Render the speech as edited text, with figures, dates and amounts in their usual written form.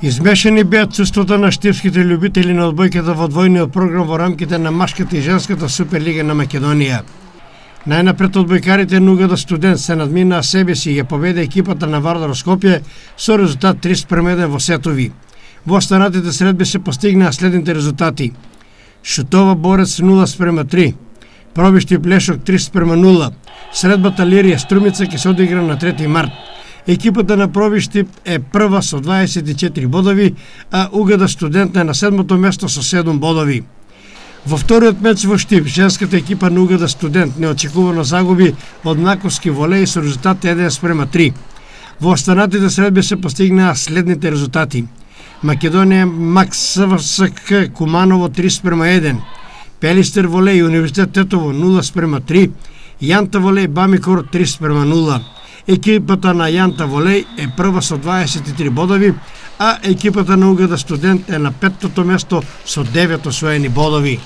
Измешани беа чувствата на штипските љубители на одбојката во двојниот програм во рамките на машката и женската Суперлига на Македонија. Најнапред одбојкарите на УГД Студент се надминаа себе си и ја победе екипата на Вардар Скопје со резултат 3:1 во сетови. Во останатите средби се постигнаа следните резултати: Шутова Борец 0:3, Пробишти Плешок 3:0, средбата Лирија Струмица ќе се одигра на 3 март. Екипата на Пробишти е прва со 24 бодови, а УГД Студент е на 7-то место со 7 бодови. Во вториот меч во Штип, женската екипа на УГД Студент неочекувано загуби од Наковски волеј со резултат 1:3. Во останатите средби се постигнаа следните резултати: Македонија Макс СВСК Куманово 3:1, Пелистер волеј Универзитет Тетово 0:3, Јанта волеј Бамикор 3:0. Екипата на Јанта волеј е прва со 23 бодови, а екипата на УГД Студент е на 5-то место со 9 освоени бодови.